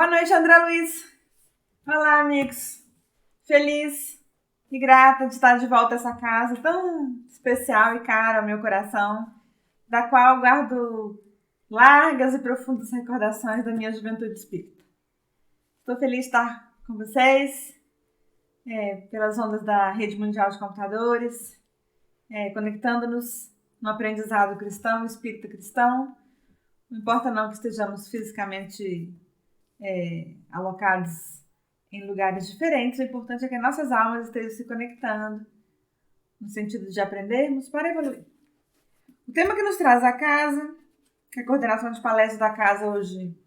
Boa noite, André Luiz. Olá, amigos. Feliz e grata de estar de volta a essa casa tão especial e cara ao meu coração, da qual guardo largas e profundas recordações da minha juventude espírita. Estou feliz de estar com vocês, pelas ondas da Rede Mundial de Computadores, conectando-nos no aprendizado cristão, espírita cristão. Não importa não que estejamos fisicamente alocados em lugares diferentes, o importante é que nossas almas estejam se conectando no sentido de aprendermos para evoluir. O tema que nos traz a casa, que a coordenação de palestras da casa hoje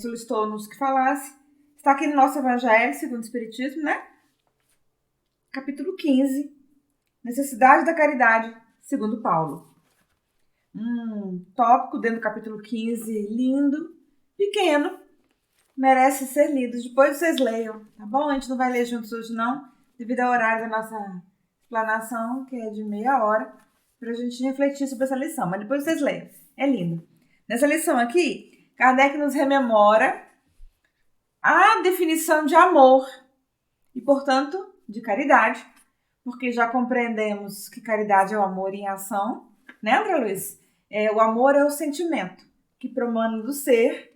solicitou-nos que falasse, está aqui no nosso Evangelho segundo o Espiritismo, né? Capítulo 15, Necessidade da Caridade, segundo Paulo. Um tópico dentro do capítulo 15, lindo, pequeno, merece ser lido. Depois vocês leiam, tá bom? A gente não vai ler juntos hoje não, devido ao horário da nossa explanação, que é de meia hora, para a gente refletir sobre essa lição. Mas depois vocês leiam, é lindo. Nessa lição aqui, Kardec nos rememora a definição de amor e, portanto, de caridade, porque já compreendemos que caridade é o amor em ação, né, André Luiz? O amor é o sentimento que promana do ser,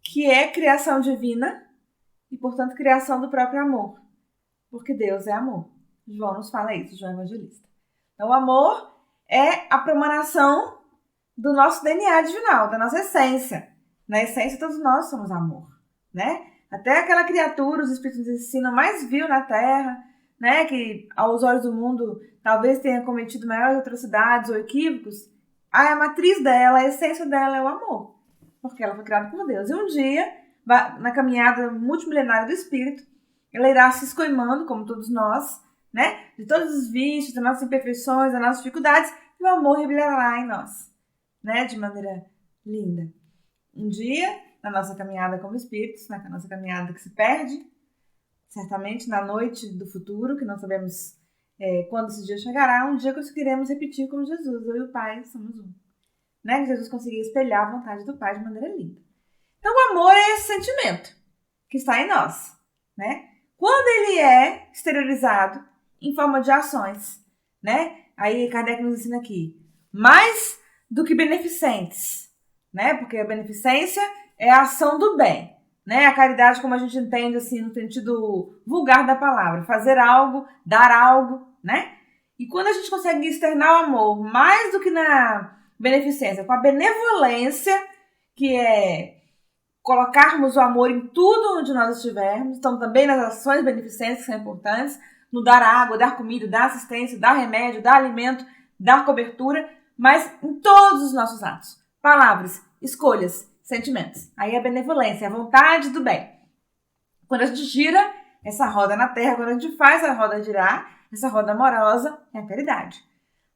que é criação divina e, portanto, criação do próprio amor, porque Deus é amor. João nos fala isso, João Evangelista. Então, o amor é a promanação do nosso DNA divinal, da nossa essência. Na essência, todos nós somos amor, né? Até aquela criatura, os Espíritos nos ensinam, mais vil na Terra, né? Que, aos olhos do mundo, talvez tenha cometido maiores atrocidades ou equívocos. A matriz dela, a essência dela é o amor, porque ela foi criada por Deus. E um dia, na caminhada multimilenária do Espírito, ela irá se escoimando, como todos nós, né? De todos os vícios, das nossas imperfeições, das nossas dificuldades, e o amor revelará em nós, né? De maneira linda. Um dia, na nossa caminhada como espíritos, na nossa caminhada que se perde, certamente na noite do futuro, que não sabemos quando esse dia chegará, um dia conseguiremos repetir como Jesus, eu e o Pai somos um. Né? Que Jesus conseguia espelhar a vontade do Pai de maneira linda. Então, o amor é esse sentimento que está em nós, né? Quando ele é exteriorizado em forma de ações, né? Aí Kardec nos ensina aqui, mais do que beneficentes, né? Porque a beneficência é a ação do bem, né? A caridade, como a gente entende assim no sentido vulgar da palavra, fazer algo, dar algo, né? E quando a gente consegue externar o amor mais do que na beneficência, com a benevolência, que é colocarmos o amor em tudo onde nós estivermos, então também nas ações beneficentes que são importantes, no dar água, dar comida, dar assistência, dar remédio, dar alimento, dar cobertura, mas em todos os nossos atos, palavras, escolhas, sentimentos. Aí a benevolência, a vontade do bem. Quando a gente gira essa roda na Terra, quando a gente faz a roda girar, essa roda amorosa é a caridade.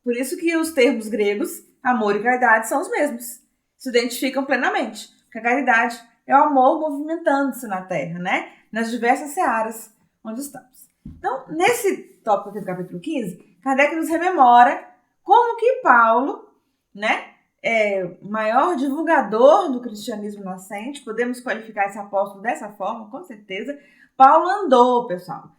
Por isso que os termos gregos, amor e caridade, são os mesmos. Se identificam plenamente. Porque a caridade é o amor movimentando-se na Terra, né? Nas diversas searas onde estamos. Então, nesse tópico aqui do capítulo 15, Kardec nos rememora como que Paulo, né, é o maior divulgador do cristianismo nascente, podemos qualificar esse apóstolo dessa forma, com certeza. Paulo andou, pessoal,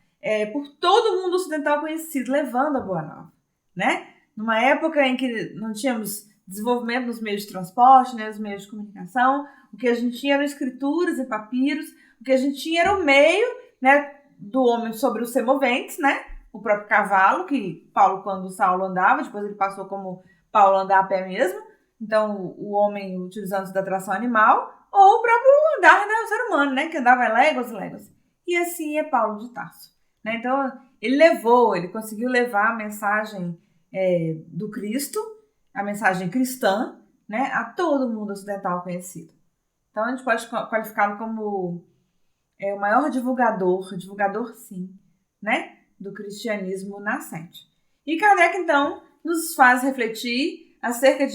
por todo o mundo ocidental conhecido, levando a boa nova, né? Numa época em que não tínhamos desenvolvimento nos meios de transporte, né, nos meios de comunicação, o que a gente tinha eram escrituras e papiros, o que a gente tinha era o meio, né, do homem sobre os semoventes, né, o próprio cavalo, que Paulo, quando Saulo andava, depois ele passou como Paulo andar a pé mesmo, então o homem utilizando da tração animal, ou o próprio andar, né, o ser humano, né, que andava léguas e léguas. E assim é Paulo de Tarso, né? Então ele conseguiu levar a mensagem do Cristo, a mensagem cristã, né, a todo mundo ocidental conhecido. Então a gente pode qualificá-lo como o maior divulgador sim, né, do cristianismo nascente. E Kardec então nos faz refletir acerca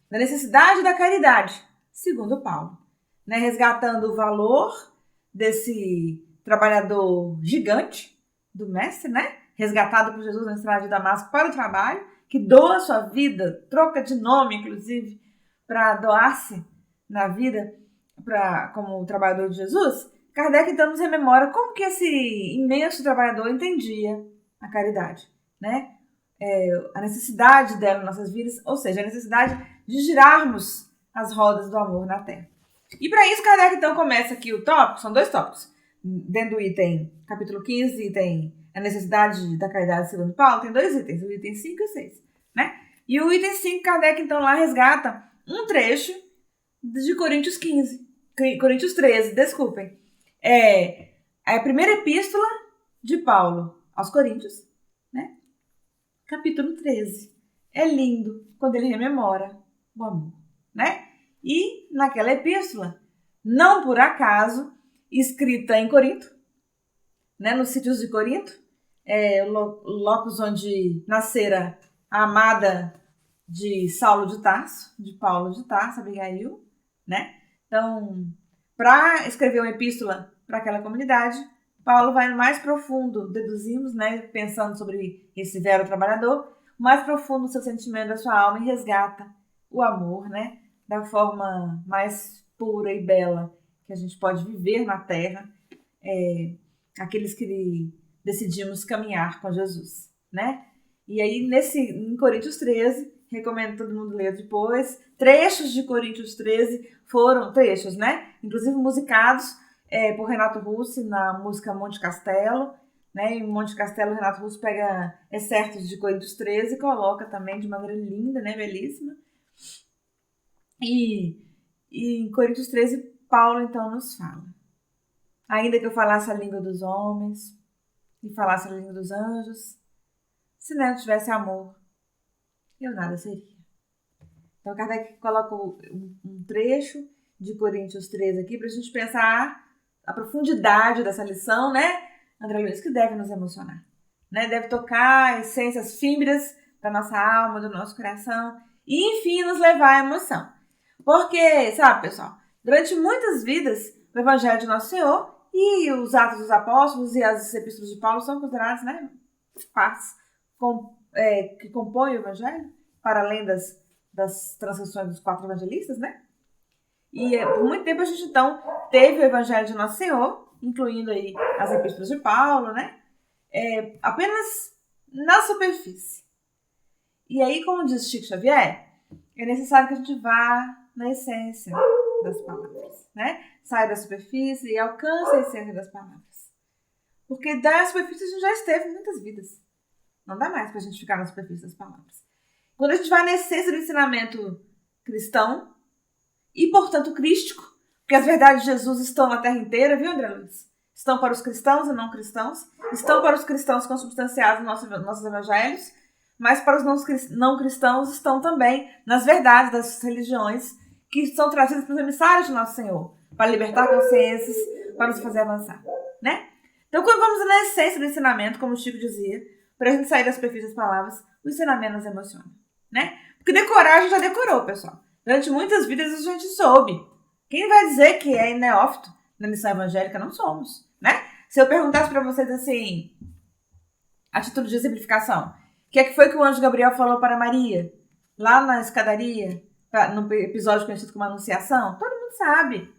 da necessidade da caridade, segundo Paulo, né, resgatando o valor desse trabalhador gigante do mestre, né, resgatado por Jesus na estrada de Damasco para o trabalho, que doa sua vida, troca de nome, inclusive, para doar-se na vida como trabalhador de Jesus, Kardec então nos rememora como que esse imenso trabalhador entendia a caridade, né? A necessidade dela em nossas vidas, ou seja, a necessidade de girarmos as rodas do amor na Terra. E para isso, Kardec então começa aqui o tópico, são 2 tópicos. Dentro do item, capítulo 15, tem a necessidade da caridade segundo Paulo, tem 2 itens, o item 5 e 6, né? E o item 5, Kardec então lá resgata um trecho de Coríntios 13, desculpem. É a primeira epístola de Paulo aos Coríntios, né? Capítulo 13. É lindo quando ele rememora o amor, né? E naquela epístola, não por acaso, escrita em Corinto, né, nos sítios de Corinto, o locus onde nascera a amada de Saulo de Tarso, de Paulo de Tarso, Abigail, né? Então, para escrever uma epístola para aquela comunidade, Paulo vai no mais profundo, deduzimos, né, pensando sobre esse vero trabalhador, o mais profundo do seu sentimento, da sua alma, e resgata o amor, né, da forma mais pura e bela que a gente pode viver na Terra, aqueles que decidimos caminhar com Jesus, né? E aí, em Coríntios 13, recomendo todo mundo ler depois, trechos de Coríntios 13 foram trechos, né? Inclusive musicados por Renato Russo na música Monte Castelo, né? Em Monte Castelo, Renato Russo pega excertos de Coríntios 13 e coloca também de maneira linda, né? Belíssima. E em Coríntios 13, Paulo então nos fala: ainda que eu falasse a língua dos homens e falasse a língua dos anjos, se não tivesse amor, eu nada seria. Então, Kardec coloca um trecho de Coríntios 13 aqui para a gente pensar a profundidade dessa lição, né, André Luiz, que deve nos emocionar, né? Deve tocar essências fímbrias da nossa alma, do nosso coração e, enfim, nos levar à emoção. Porque, sabe, pessoal, durante muitas vidas, o Evangelho de Nosso Senhor e os Atos dos Apóstolos e as Epístolas de Paulo são considerados, né, partes que compõem o Evangelho, para além das transcrições dos 4 evangelistas, né? E por muito tempo a gente, então, teve o Evangelho de Nosso Senhor, incluindo aí as Epístolas de Paulo, né? Apenas na superfície. E aí, como diz Chico Xavier, é necessário que a gente vá na essência das palavras, né? Saia da superfície e alcance a essência das palavras. Porque da superfície a gente já esteve em muitas vidas. Não dá mais pra gente ficar na superfície das palavras. Quando a gente vai na essência do ensinamento cristão e, portanto, crístico, porque as verdades de Jesus estão na terra inteira, viu, André Luiz? Estão para os cristãos e não cristãos, estão para os cristãos consubstanciados nos nossos evangelhos, mas para os não cristãos estão também nas verdades das religiões que são trazidas pelos emissários de Nosso Senhor, para libertar consciências, para nos fazer avançar, né? Então, quando vamos na essência do ensinamento, como o Chico dizia, para a gente sair da superfície das palavras, o ensinamento nos emociona, né? Porque decorar a gente já decorou, pessoal. Durante muitas vidas a gente soube. Quem vai dizer que é neófito na missão evangélica? Não somos, né? Se eu perguntasse para vocês assim, a título de exemplificação, o que é que foi que o anjo Gabriel falou para Maria, lá na escadaria, no episódio conhecido como Anunciação? Todo mundo sabe.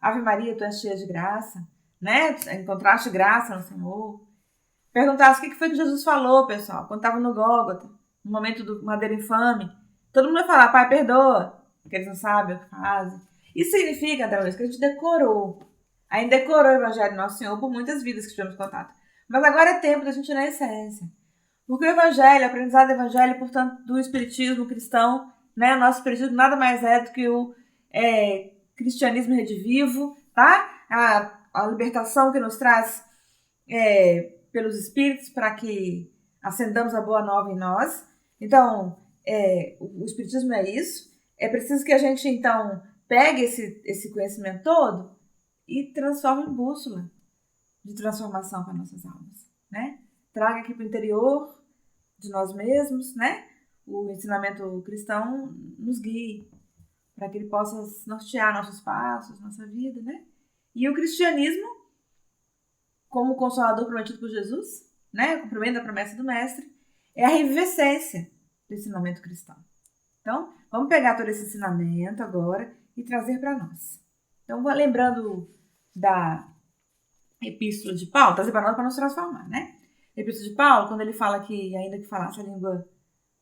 Ave Maria, tu és cheia de graça, né? Encontraste graça no Senhor. Perguntasse o que foi que Jesus falou, pessoal, quando estava no Gólgota, no momento do madeiro infame. Todo mundo vai falar: Pai, perdoa, porque eles não sabem o que fazem. Isso significa, André Luiz, que a gente decorou. Ainda decorou o Evangelho de Nosso Senhor por muitas vidas que tivemos contato. Mas agora é tempo da gente ir na essência. Porque o Evangelho, o aprendizado do Evangelho, portanto, do Espiritismo cristão, né? O nosso Espiritismo nada mais é do que o cristianismo redivivo, tá? A libertação que nos traz pelos Espíritos para que acendamos a boa nova em nós. Então, o Espiritismo é isso. É preciso que a gente, então, pegue esse conhecimento todo e transforme em bússola de transformação para nossas almas, né? Traga aqui para o interior de nós mesmos, né? O ensinamento cristão nos guie para que ele possa nortear nossos passos, nossa vida, né? E o cristianismo, como consolador prometido por Jesus, né? O cumprimento da promessa do Mestre, é a revivescência do ensinamento cristão. Então, vamos pegar todo esse ensinamento agora e trazer para nós. Então, lembrando da Epístola de Paulo, trazer para nós para nos transformar, né? Epístola de Paulo, quando ele fala que, ainda que falasse a língua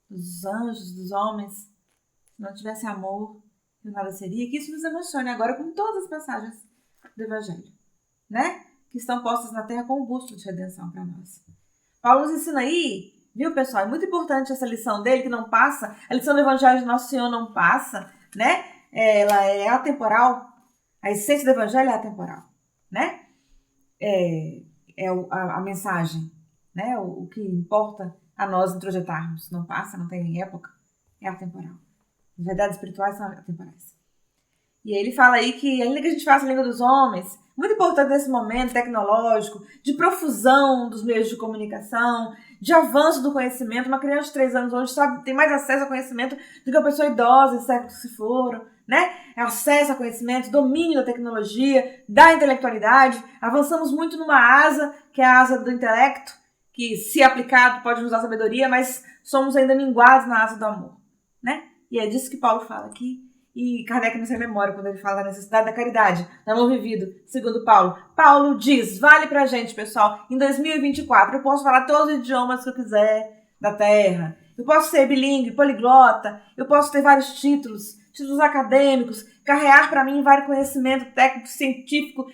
dos anjos, dos homens, se não tivesse amor, nada seria, que isso nos emocione agora com todas as passagens do Evangelho, né? Que estão postas na terra como bússola de redenção para nós. Paulo nos ensina aí, viu, pessoal? É muito importante essa lição dele, que não passa. A lição do Evangelho de Nosso Senhor não passa, né? Ela é atemporal. A essência do Evangelho é atemporal, né? A mensagem, né? O que importa a nós introjetarmos. Não passa, não tem época, é atemporal. As verdades espirituais são atemporais. E ele fala aí que, ainda que a gente faça a língua dos homens, muito importante nesse momento tecnológico, de profusão dos meios de comunicação, de avanço do conhecimento. Uma criança de 3 anos hoje tem mais acesso ao conhecimento do que uma pessoa idosa em séculos que se foram, né? Acesso ao conhecimento, domínio da tecnologia, da intelectualidade. Avançamos muito numa asa, que é a asa do intelecto, que, se aplicado, pode nos dar sabedoria, mas somos ainda minguados na asa do amor, né? E é disso que Paulo fala aqui. E Kardec não se memória quando ele fala da necessidade da caridade, do amor vivido, segundo Paulo. Paulo diz, vale pra gente, pessoal, em 2024 eu posso falar todos os idiomas que eu quiser da terra. Eu posso ser bilíngue, poliglota, eu posso ter vários títulos acadêmicos, carregar para mim vários conhecimentos técnico, científico,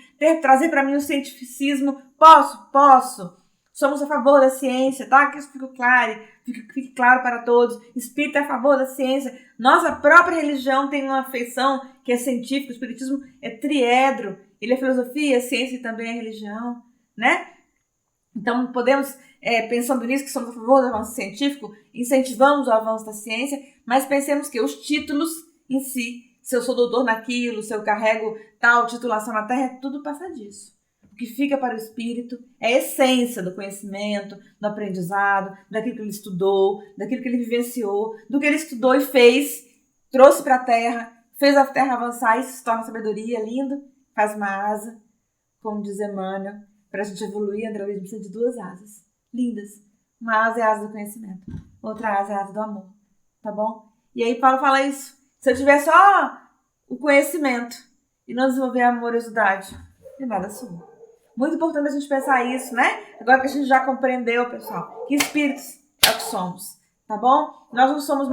trazer para mim o cientificismo. Posso. Somos a favor da ciência, tá? Que isso fique claro para todos. Espírita é a favor da ciência. Nossa própria religião tem uma feição que é científica. O espiritismo é triedro. Ele é filosofia, ciência e também é religião, né? Então, podemos, pensando nisso, que somos a favor do avanço científico, incentivamos o avanço da ciência, mas pensemos que os títulos em si, se eu sou doutor naquilo, se eu carrego tal titulação na Terra, é tudo passadiço. O que fica para o espírito é a essência do conhecimento, do aprendizado, daquilo que ele estudou, daquilo que ele vivenciou, do que ele estudou e fez, trouxe para a Terra, fez a Terra avançar, isso se torna sabedoria, lindo, faz uma asa, como diz Emmanuel, para a gente evoluir, André Luiz precisa de 2 asas, lindas. Uma asa é a asa do conhecimento, outra asa é a asa do amor, tá bom? E aí Paulo fala isso, se eu tiver só o conhecimento e não desenvolver a amorosidade, de nada sou. Muito importante a gente pensar isso, né? Agora que a gente já compreendeu, pessoal, que espíritos é o que somos, tá bom? Nós não somos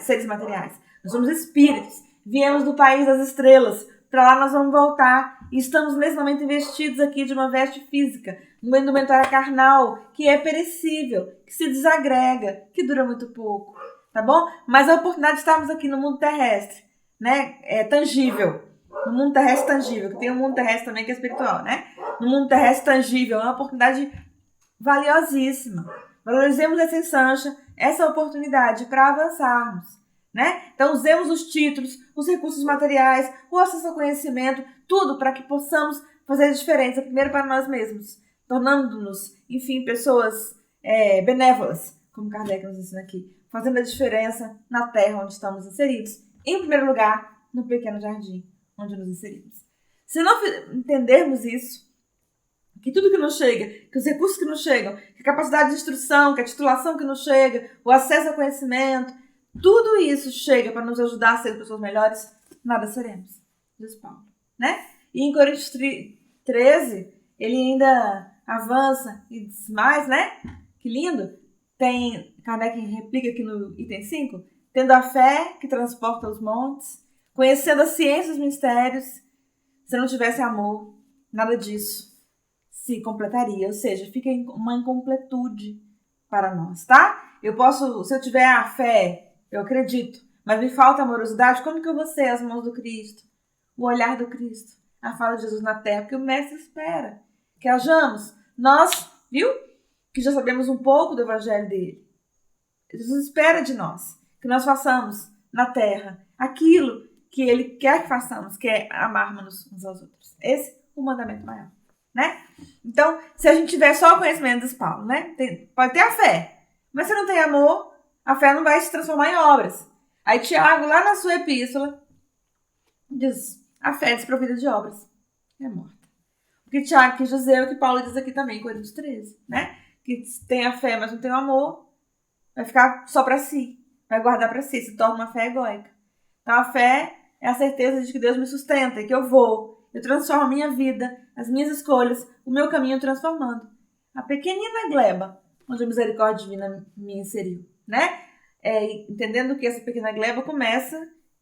seres materiais, nós somos espíritos. Viemos do país das estrelas, para lá nós vamos voltar. E estamos nesse momento investidos aqui de uma veste física, uma indumentária carnal, que é perecível, que se desagrega, que dura muito pouco, tá bom? Mas a oportunidade de estarmos aqui no mundo terrestre, né? É tangível. No mundo terrestre tangível, que tem um mundo terrestre também que é espiritual, né? No mundo terrestre tangível, é uma oportunidade valiosíssima. Valorizemos essa ensancha, essa oportunidade para avançarmos, né? Então usemos os títulos, os recursos materiais, o acesso ao conhecimento, tudo para que possamos fazer a diferença, primeiro para nós mesmos, tornando-nos, enfim, pessoas benévolas, como Kardec nos ensina aqui, fazendo a diferença na terra onde estamos inseridos. Em primeiro lugar, no pequeno jardim onde nos inserimos. Se não entendermos isso, que tudo que nos chega, que os recursos que nos chegam, que a capacidade de instrução, que a titulação que nos chega, o acesso ao conhecimento, tudo isso chega para nos ajudar a ser pessoas melhores, nada seremos, diz Paulo, né? E em Coríntios 13, ele ainda avança e diz mais, né? Que lindo! Kardec replica aqui no item 5, tendo a fé que transporta os montes, conhecendo a ciência dos mistérios, se não tivesse amor, nada disso se completaria, ou seja, fica uma incompletude para nós, tá? Se eu tiver a fé, eu acredito, mas me falta amorosidade, como que eu vou ser as mãos do Cristo, o olhar do Cristo, a fala de Jesus na terra, porque o Mestre espera que hajamos, nós, viu? Que já sabemos um pouco do evangelho dele. Jesus espera de nós, que nós façamos na terra aquilo que ele quer que façamos, que é amarmos uns aos outros. Esse é o mandamento maior, né? Então, se a gente tiver só o conhecimento dos Paulo, né? Pode ter a fé, mas se não tem amor, a fé não vai se transformar em obras. Aí Tiago, lá na sua epístola, diz, a fé é desprovida de obras é morta. O que Tiago quis dizer é o que Paulo diz aqui também, em Coríntios 13, né? Que tem a fé, mas não tem o amor, vai ficar só para si, vai guardar para si, se torna uma fé egóica. Então, a fé É a certeza de que Deus me sustenta e que eu transformo a minha vida, as minhas escolhas, o meu caminho transformando. A pequenina gleba, onde a misericórdia divina me inseriu, né? Entendendo que essa pequena gleba começa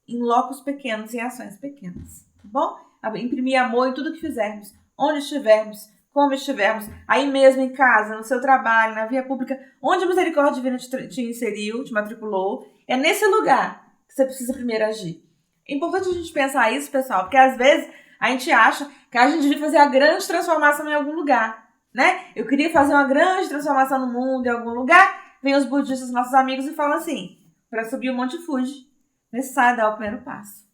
em locos pequenos, em ações pequenas, tá bom? Imprimir amor em tudo que fizermos, onde estivermos, como estivermos, aí mesmo em casa, no seu trabalho, na via pública, onde a misericórdia divina te inseriu, te matriculou, é nesse lugar que você precisa primeiro agir. É importante a gente pensar isso, pessoal, porque às vezes a gente acha que a gente devia fazer a grande transformação em algum lugar, né? Eu queria fazer uma grande transformação no mundo, em algum lugar. Vem os budistas, nossos amigos, e falam assim, para subir o Monte Fuji, é necessário dar o primeiro passo.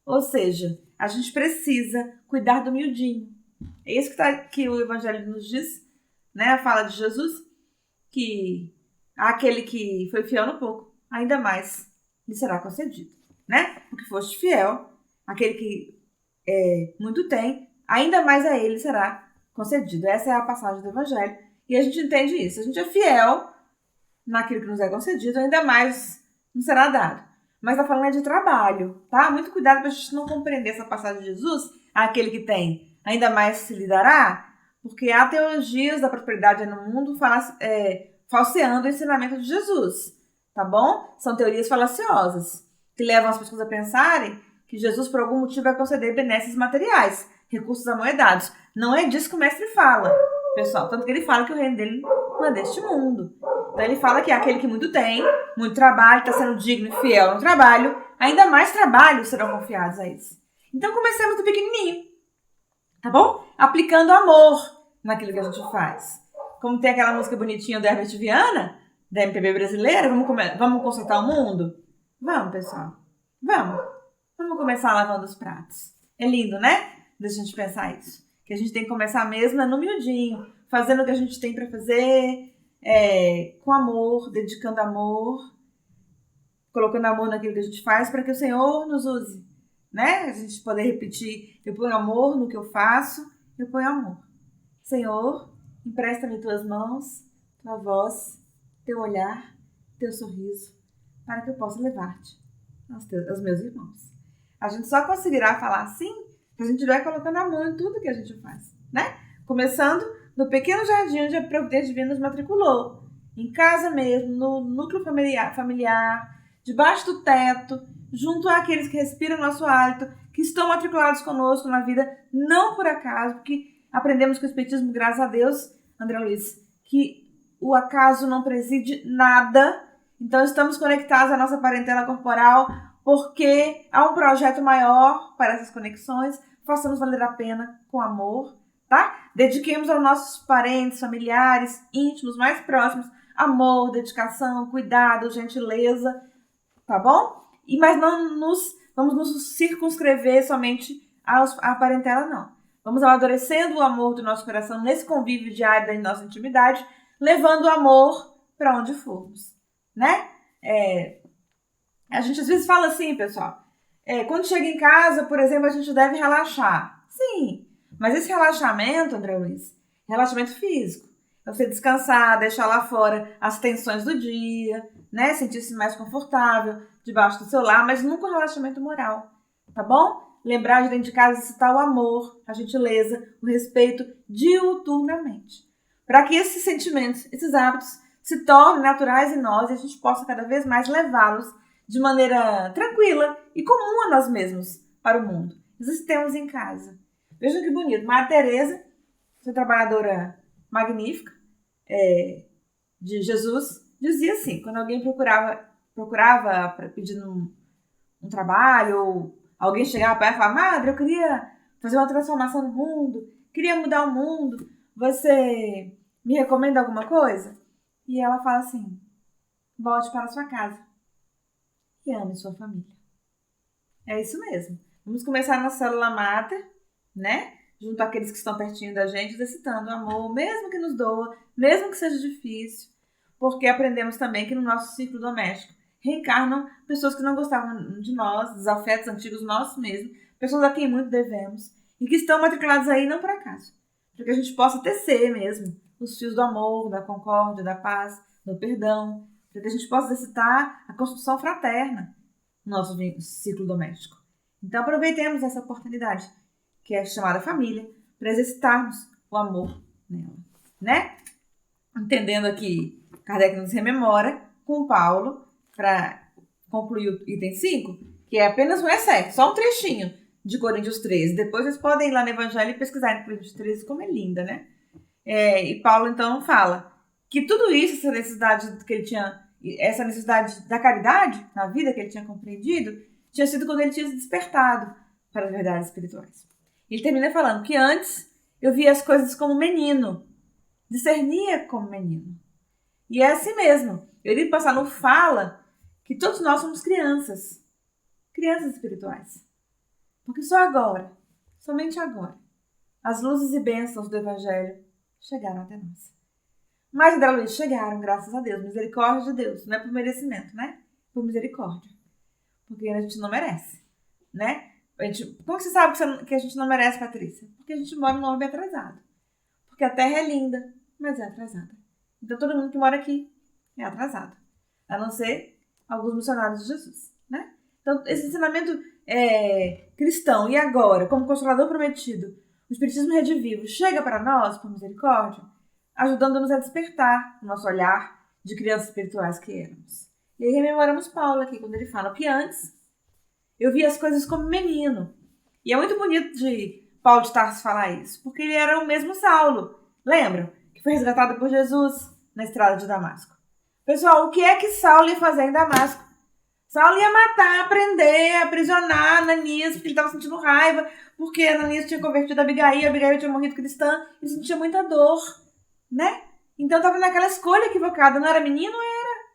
Ou seja, a gente precisa cuidar do miudinho. É isso que o Evangelho nos diz, né? A fala de Jesus, que aquele que foi fiel no pouco, ainda mais lhe será concedido, né? Porque foste fiel, aquele que muito tem, ainda mais a ele será concedido. Essa é a passagem do Evangelho. E a gente entende isso. A gente é fiel naquilo que nos é concedido, ainda mais nos será dado. Mas está falando de trabalho, tá? Muito cuidado para a gente não compreender essa passagem de Jesus, aquele que tem, ainda mais se lhe dará, porque há teologias da prosperidade no mundo falseando o ensinamento de Jesus, tá bom? São teorias falaciosas, que levam as pessoas a pensarem que Jesus, por algum motivo, vai conceder benesses materiais, recursos amoedados. Não é disso que o mestre fala, pessoal. Tanto que ele fala que o reino dele não é deste mundo. Então ele fala que aquele que muito tem, muito trabalho, está sendo digno e fiel no trabalho, ainda mais trabalhos serão confiados a isso. Então comecemos do pequenininho, tá bom? Aplicando amor naquilo que a gente faz. Como tem aquela música bonitinha do Herbert Viana, da MPB brasileira, vamos consertar o mundo? Vamos, pessoal. Vamos começar lavando os pratos. É lindo, né? Deixa a gente pensar isso. Que a gente tem que começar mesmo no miudinho, fazendo o que a gente tem para fazer, com amor, dedicando amor, colocando amor naquilo que a gente faz para que o Senhor nos use, né? A gente poder repetir, eu ponho amor no que eu faço, eu ponho amor. Senhor, empresta-me tuas mãos, tua voz, teu olhar, teu sorriso, para que eu possa levar-te aos meus irmãos. A gente só conseguirá falar assim se a gente estiver colocando amor em tudo que a gente faz, né? Começando no pequeno jardim onde a Providência Divina nos matriculou. Em casa mesmo, no núcleo familiar, debaixo do teto, junto àqueles que respiram nosso hálito, que estão matriculados conosco na vida, não por acaso, porque aprendemos com o Espiritismo, graças a Deus, André Luiz, que o acaso não preside nada. Então estamos conectados à nossa parentela corporal porque há um projeto maior para essas conexões. Façamos valer a pena com amor, tá? Dediquemos aos nossos parentes, familiares, íntimos, mais próximos, amor, dedicação, cuidado, gentileza, tá bom? Mas não vamos nos circunscrever somente à parentela, não. Vamos amadurecendo o amor do nosso coração nesse convívio diário da nossa intimidade, levando o amor para onde formos, né? A gente às vezes fala assim, pessoal, quando chega em casa, por exemplo, a gente deve relaxar. Sim, mas esse relaxamento, André Luiz, relaxamento físico. É você descansar, deixar lá fora as tensões do dia, né? Sentir-se mais confortável debaixo do seu lar, mas nunca um relaxamento moral, tá bom? Lembrar de dentro de casa citar o amor, a gentileza, o respeito diuturnamente. Para que esses sentimentos, esses hábitos se tornem naturais em nós e a gente possa cada vez mais levá-los de maneira tranquila e comum a nós mesmos para o mundo. Existemos em casa. Vejam que bonito. Maria Teresa, sua trabalhadora magnífica de Jesus, dizia assim, quando alguém procurava pedindo um trabalho, ou alguém chegava para ela e falava, Madre, eu queria fazer uma transformação no mundo, queria mudar o mundo, você me recomenda alguma coisa? E ela fala assim, volte para a sua casa e ame sua família. É isso mesmo. Vamos começar na célula máter, né? Junto àqueles que estão pertinho da gente, exercitando o amor, mesmo que nos doa, mesmo que seja difícil, porque aprendemos também que no nosso ciclo doméstico reencarnam pessoas que não gostavam de nós, dos afetos antigos nossos mesmos, pessoas a quem muito devemos, e que estão matriculadas aí não por acaso, para que a gente possa tecer mesmo os fios do amor, da concórdia, da paz, do perdão, para que a gente possa exercitar a construção fraterna no nosso ciclo doméstico. Então aproveitemos essa oportunidade, que é chamada família, para exercitarmos o amor nela, né? Entendendo aqui, Kardec nos rememora com Paulo, para concluir o item 5, que é apenas um excerto, só um trechinho de Coríntios 13. Depois vocês podem ir lá no Evangelho e pesquisar em Coríntios 13, como é linda, né? E Paulo, então, fala que tudo isso, essa necessidade que ele tinha, essa necessidade da caridade na vida que ele tinha compreendido, tinha sido quando ele tinha se despertado para as verdades espirituais. Ele termina falando que antes eu via as coisas como menino, discernia como menino. E é assim mesmo. Ele passar no fala que todos nós somos crianças espirituais. Porque só agora, somente agora, as luzes e bênçãos do Evangelho chegaram até nós. Mas, André Luiz, chegaram, graças a Deus, misericórdia de Deus. Não é por merecimento, né? Por misericórdia. Porque a gente não merece, né? Como você sabe que a gente não merece, Patrícia? Porque a gente mora num orbe atrasado. Porque a Terra é linda, mas é atrasada. Então, todo mundo que mora aqui é atrasado. A não ser alguns missionários de Jesus, né? Então, esse ensinamento cristão, e agora, como Consolador prometido, o Espiritismo Redivivo chega para nós, por misericórdia, ajudando-nos a despertar o nosso olhar de crianças espirituais que éramos. E aí rememoramos Paulo aqui, quando ele fala que antes eu via as coisas como menino. E é muito bonito de Paulo de Tarso falar isso, porque ele era o mesmo Saulo. Lembram? Que foi resgatado por Jesus na estrada de Damasco. Pessoal, o que é que Saulo ia fazer em Damasco? Saulo ia matar, prender, aprisionar Ananias, porque ele estava sentindo raiva, porque Ananias tinha convertido a Abigail tinha morrido cristã, ele sentia muita dor, né? Então estava naquela escolha equivocada. Não era menino? Era.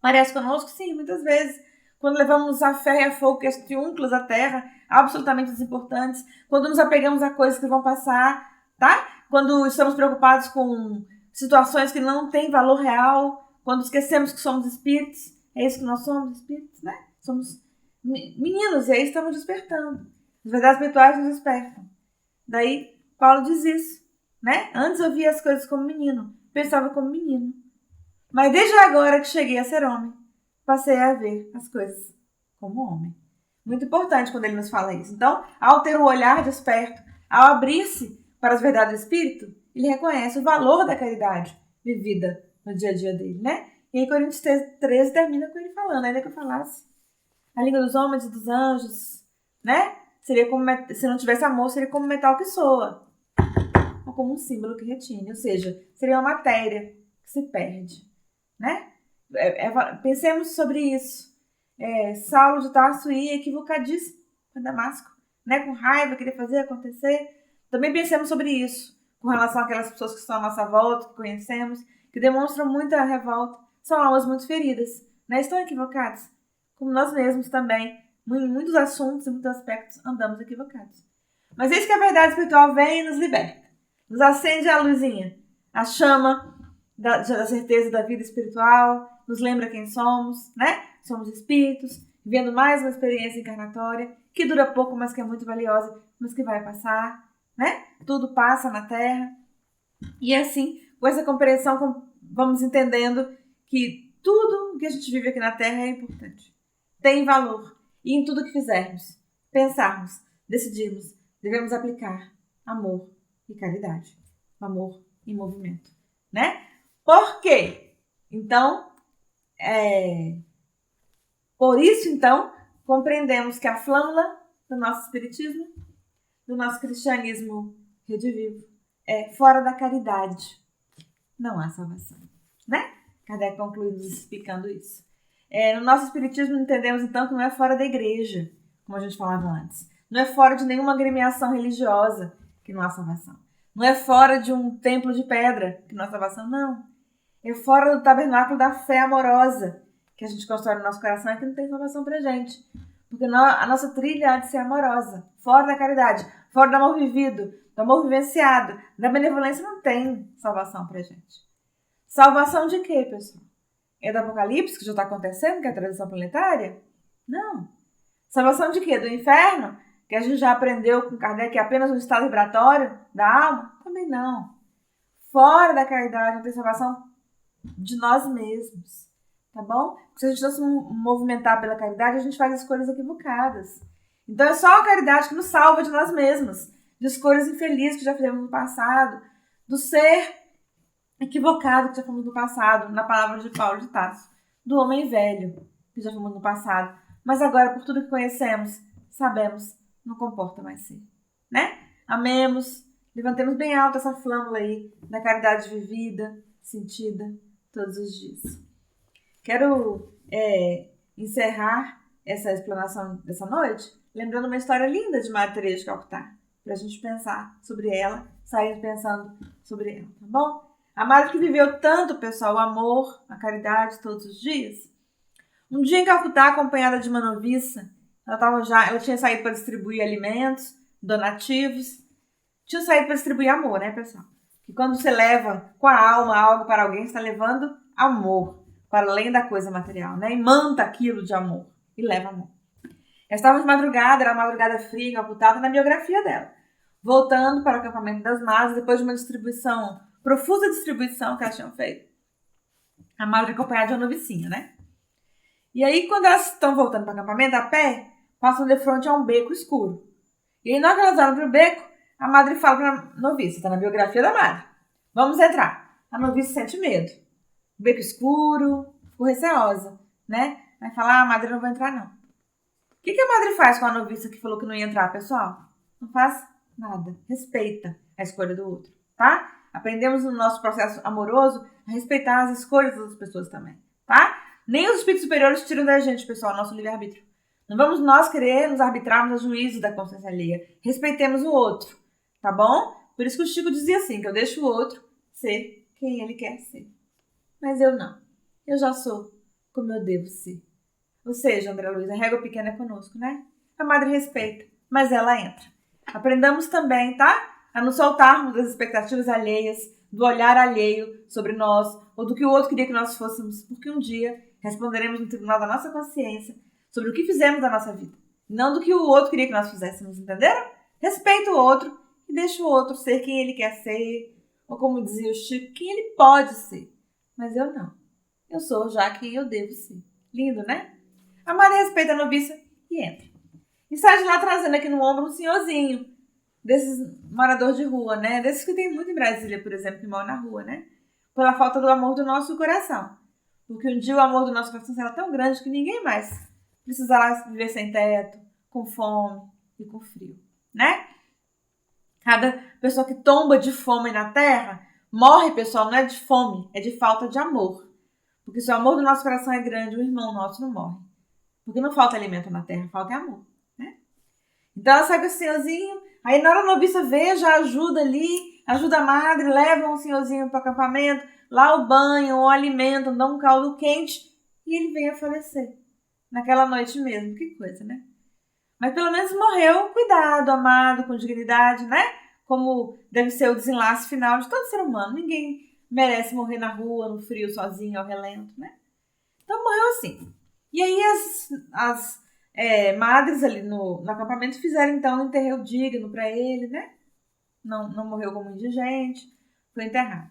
Parece conosco? Sim, muitas vezes. Quando levamos a ferro e a fogo questiúnculos à terra, absolutamente desimportantes. Quando nos apegamos a coisas que vão passar, tá? Quando estamos preocupados com situações que não têm valor real. Quando esquecemos que somos espíritos. É isso que nós somos, espíritos, né? Somos meninos, e aí estamos despertando. As verdades espirituais nos despertam. Daí, Paulo diz isso, né? Antes eu via as coisas como menino, pensava como menino. Mas desde agora que cheguei a ser homem, passei a ver as coisas como homem. Muito importante quando ele nos fala isso. Então, ao ter o olhar desperto, ao abrir-se para as verdades do Espírito, ele reconhece o valor da caridade vivida no dia a dia dele, né? E aí Coríntios 13 termina com ele falando, ainda que eu falasse a língua dos homens e dos anjos, né? Seria como, se não tivesse amor, seria como metal que soa. Ou como um símbolo que retine. Ou seja, seria uma matéria que se perde, né? Pensemos sobre isso. Saulo de Tarso ia equivocadíssimo para Damasco, né? Com raiva, queria fazer acontecer. Também pensemos sobre isso, com relação àquelas pessoas que estão à nossa volta, que conhecemos, que demonstram muita revolta. São almas muito feridas, né? Estão equivocadas. Como nós mesmos também, em muitos assuntos e muitos aspectos, andamos equivocados. Mas eis que a verdade espiritual vem e nos liberta. Nos acende a luzinha, a chama da certeza da vida espiritual, nos lembra quem somos, né? Somos espíritos, vivendo mais uma experiência encarnatória, que dura pouco, mas que é muito valiosa, mas que vai passar, né? Tudo passa na Terra. E assim, com essa compreensão, vamos entendendo que tudo que a gente vive aqui na Terra é importante. Tem valor. E em tudo que fizermos, pensarmos, decidirmos, devemos aplicar amor e caridade. Amor e movimento, né? Por quê? Então, por isso, então, compreendemos que a flâmula do nosso espiritismo, do nosso cristianismo redivivo, é fora da caridade. Não há salvação, né? Kardec conclui nos explicando isso. No nosso espiritismo entendemos então que não é fora da igreja, como a gente falava antes. Não é fora de nenhuma agremiação religiosa que não há salvação. Não é fora de um templo de pedra que não há salvação, não. É fora do tabernáculo da fé amorosa que a gente constrói no nosso coração e que não tem salvação pra gente. Porque a nossa trilha há de ser amorosa, fora da caridade, fora do amor vivido, do amor vivenciado, da benevolência, não tem salvação pra gente. Salvação de quê, pessoal? É do Apocalipse, que já está acontecendo, que é a transição planetária? Não. Salvação de quê? Do inferno? Que a gente já aprendeu com Kardec que é apenas um estado vibratório da alma? Também não. Fora da caridade não tem salvação de nós mesmos. Tá bom? Porque se a gente não se movimentar pela caridade, a gente faz escolhas equivocadas. Então é só a caridade que nos salva de nós mesmos, de escolhas infelizes que já fizemos no passado, do ser equivocado que já fomos no passado, na palavra de Paulo de Tarso, do homem velho que já fomos no passado, mas agora por tudo que conhecemos, sabemos, não comporta mais ser, né? Amemos, levantemos bem alto essa flâmula aí da caridade vivida, sentida todos os dias. Quero encerrar essa explanação dessa noite lembrando uma história linda de Madre Teresa de Calcutá, para a gente pensar sobre ela, sair pensando sobre ela, tá bom? A madre que viveu tanto, pessoal, o amor, a caridade todos os dias. Um dia em Calcutá, acompanhada de uma noviça, ela tinha saído para distribuir alimentos, donativos, tinha saído para distribuir amor, né, pessoal? Que quando você leva com a alma algo para alguém, você está levando amor, para além da coisa material, né? E manta aquilo de amor e leva amor. Ela estava de madrugada, era uma madrugada fria, Calcutá, na biografia dela. Voltando para o acampamento das madres, depois de uma profusa distribuição que elas tinham feito. A madre acompanhada de uma novicinha, né? E aí, quando elas estão voltando para o acampamento a pé, passam de frente a um beco escuro. E aí, na hora que elas olham para o beco, a madre fala para a noviça, está na biografia da madre: vamos entrar. A noviça sente medo. Beco escuro, ficou receosa, né? Aí fala: madre, eu não vou entrar, não. O que a madre faz com a noviça que falou que não ia entrar, pessoal? Não faz nada. Respeita a escolha do outro, tá? Aprendemos no nosso processo amoroso a respeitar as escolhas das outras pessoas também, tá? Nem os espíritos superiores tiram da gente, pessoal, nosso livre-arbítrio. Não vamos nós querer nos arbitrarmos a juízo da consciência alheia. Respeitemos o outro, tá bom? Por isso que o Chico dizia assim, que eu deixo o outro ser quem ele quer ser. Mas eu não. Eu já sou como eu devo ser. Ou seja, André Luiz, a régua pequena é conosco, né? A madre respeita, mas ela entra. Aprendamos também, tá? A nos soltarmos das expectativas alheias, do olhar alheio sobre nós, ou do que o outro queria que nós fôssemos, porque um dia responderemos no tribunal da nossa consciência sobre o que fizemos da nossa vida, não do que o outro queria que nós fizéssemos, entenderam? Respeita o outro e deixa o outro ser quem ele quer ser, ou como dizia o Chico, quem ele pode ser. Mas eu não. Eu sou já quem eu devo ser. Lindo, né? A madre respeita a noviça e entra. E sai de lá trazendo aqui no ombro um senhorzinho, desses moradores de rua, né? Desses que tem muito em Brasília, por exemplo, que moram na rua, né? Pela falta do amor do nosso coração. Porque um dia o amor do nosso coração será tão grande que ninguém mais precisará viver sem teto, com fome e com frio, né? Cada pessoa que tomba de fome na terra morre, pessoal, não é de fome, é de falta de amor. Porque se o amor do nosso coração é grande, o irmão nosso não morre. Porque não falta alimento na terra, falta amor, né? Então ela sai com o senhorzinho, aí na hora a noviça vê, já ajuda ali, ajuda a madre, leva o senhorzinho para o acampamento, lá o banho, o alimento, dá um caldo quente e ele vem a falecer. Naquela noite mesmo, que coisa, né? Mas pelo menos morreu cuidado, amado, com dignidade, né? Como deve ser o desenlace final de todo ser humano. Ninguém merece morrer na rua, no frio, sozinho, ao relento, né? Então morreu assim. E aí as madres ali no acampamento fizeram então um enterro digno para ele, né? Não morreu como indigente, foi enterrado.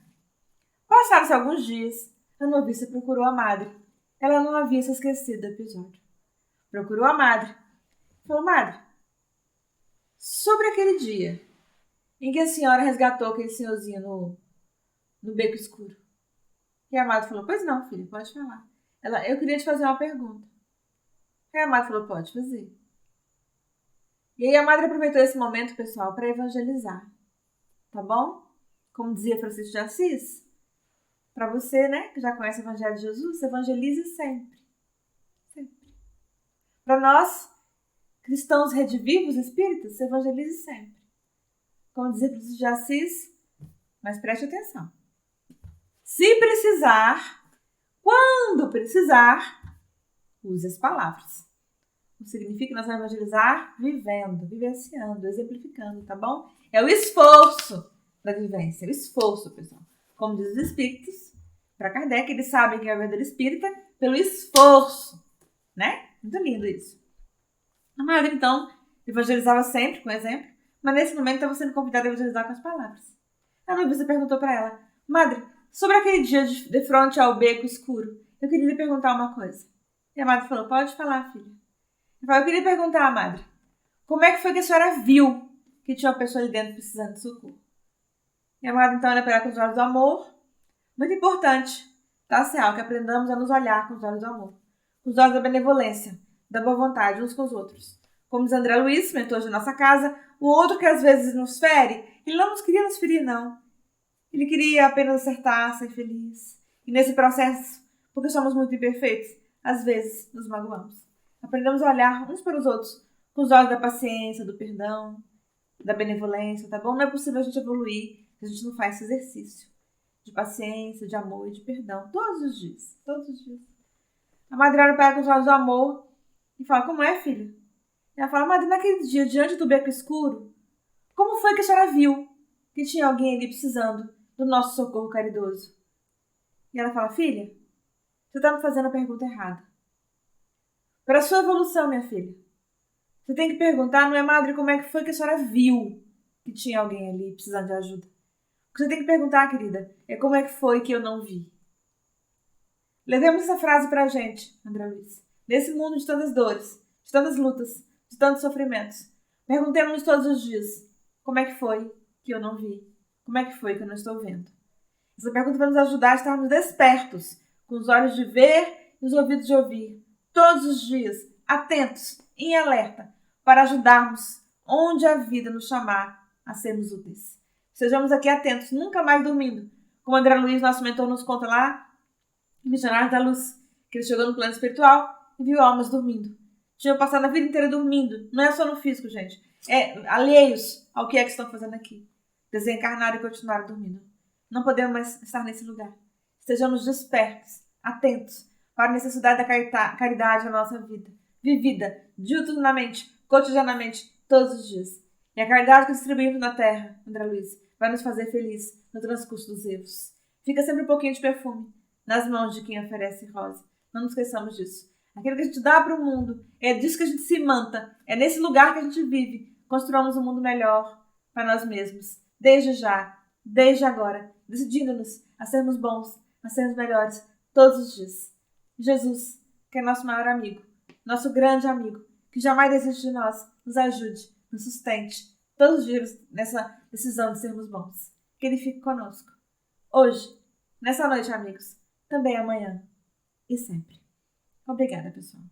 Passaram-se alguns dias, a noviça procurou a madre. Ela não havia se esquecido do episódio. Procurou a madre. Falou: madre, sobre aquele dia em que a senhora resgatou aquele senhorzinho no beco escuro. E a madre falou: pois não, filha, pode falar. Eu queria te fazer uma pergunta. Aí a madre falou: pode fazer. E aí a madre aproveitou esse momento, pessoal, para evangelizar. Tá bom? Como dizia Francisco de Assis, para você, né, que já conhece o Evangelho de Jesus, evangelize sempre. Sempre. Para nós, cristãos redivivos, espíritas, evangelize sempre. Como dizia Francisco de Assis, mas preste atenção. Se precisar, quando precisar, use as palavras. O significa que nós vamos evangelizar vivendo, vivenciando, exemplificando, tá bom? É o esforço da vivência, é o esforço, pessoal. Como diz os espíritos, para Kardec, eles sabem que é o verdadeiro espírita pelo esforço, né? Muito lindo isso. A madre, então, evangelizava sempre com exemplo, mas nesse momento estava sendo convidada a evangelizar com as palavras. A noviça perguntou para ela: madre, sobre aquele dia de frente ao beco escuro, eu queria lhe perguntar uma coisa. E a madre falou: pode falar, filha. Eu queria perguntar à madre: Como é que foi que a senhora viu que tinha uma pessoa ali dentro precisando de socorro? E a amada então olha para ela com os olhos do amor. Muito importante, tá, Céu, que aprendamos a nos olhar com os olhos do amor, com os olhos da benevolência, da boa vontade uns com os outros. Como diz André Luiz, mentor de nossa casa, o outro que às vezes nos fere, ele não nos queria nos ferir, não. Ele queria apenas acertar, ser feliz. E nesse processo, porque somos muito imperfeitos, às vezes nos magoamos. Aprendemos a olhar uns para os outros com os olhos da paciência, do perdão, da benevolência, tá bom? Não é possível a gente evoluir se a gente não faz esse exercício de paciência, de amor e de perdão todos os dias. Todos os dias. A madrinha pega com os olhos do amor e fala: como é, filha? E ela fala: madrinha, naquele dia, diante do beco escuro, como foi que a senhora viu que tinha alguém ali precisando do nosso socorro caridoso? E ela fala: filha, você está me fazendo a pergunta errada. Para a sua evolução, minha filha, você tem que perguntar, não é, madre, como é que foi que a senhora viu que tinha alguém ali precisando de ajuda? O que você tem que perguntar, querida, é como é que foi que eu não vi. Levemos essa frase pra gente, André Luiz. Nesse mundo de tantas dores, de tantas lutas, de tantos sofrimentos. Perguntemos-nos todos os dias, como é que foi que eu não vi? Como é que foi que eu não estou vendo? Essa pergunta vai nos ajudar a estarmos despertos, com os olhos de ver e os ouvidos de ouvir. Todos os dias, atentos, em alerta, para ajudarmos onde a vida nos chamar a sermos úteis. Sejamos aqui atentos, nunca mais dormindo. Como André Luiz, nosso mentor, nos conta lá, Missionários da Luz, que ele chegou no plano espiritual e viu almas dormindo. Tinham passado a vida inteira dormindo. Não é só no físico, gente. É alheios ao que é que estão fazendo aqui. Desencarnaram e continuaram dormindo. Não podemos mais estar nesse lugar. Estejamos despertos, atentos para a necessidade da caridade na nossa vida. Vivida diuturnamente, cotidianamente, todos os dias. E a caridade que distribuímos na Terra, André Luiz, vai nos fazer feliz no transcurso dos erros. Fica sempre um pouquinho de perfume nas mãos de quem oferece rosa. Não nos esqueçamos disso. Aquilo que a gente dá para o mundo, é disso que a gente se manta. É nesse lugar que a gente vive. Construamos um mundo melhor para nós mesmos. Desde já, desde agora, decidindo-nos a sermos bons, a sermos melhores todos os dias. Jesus, que é nosso maior amigo, nosso grande amigo, que jamais desiste de nós, nos ajude, nos sustente todos os dias nessa decisão de sermos bons. Que Ele fique conosco. Hoje, nessa noite, amigos, também amanhã e sempre. Obrigada, pessoal.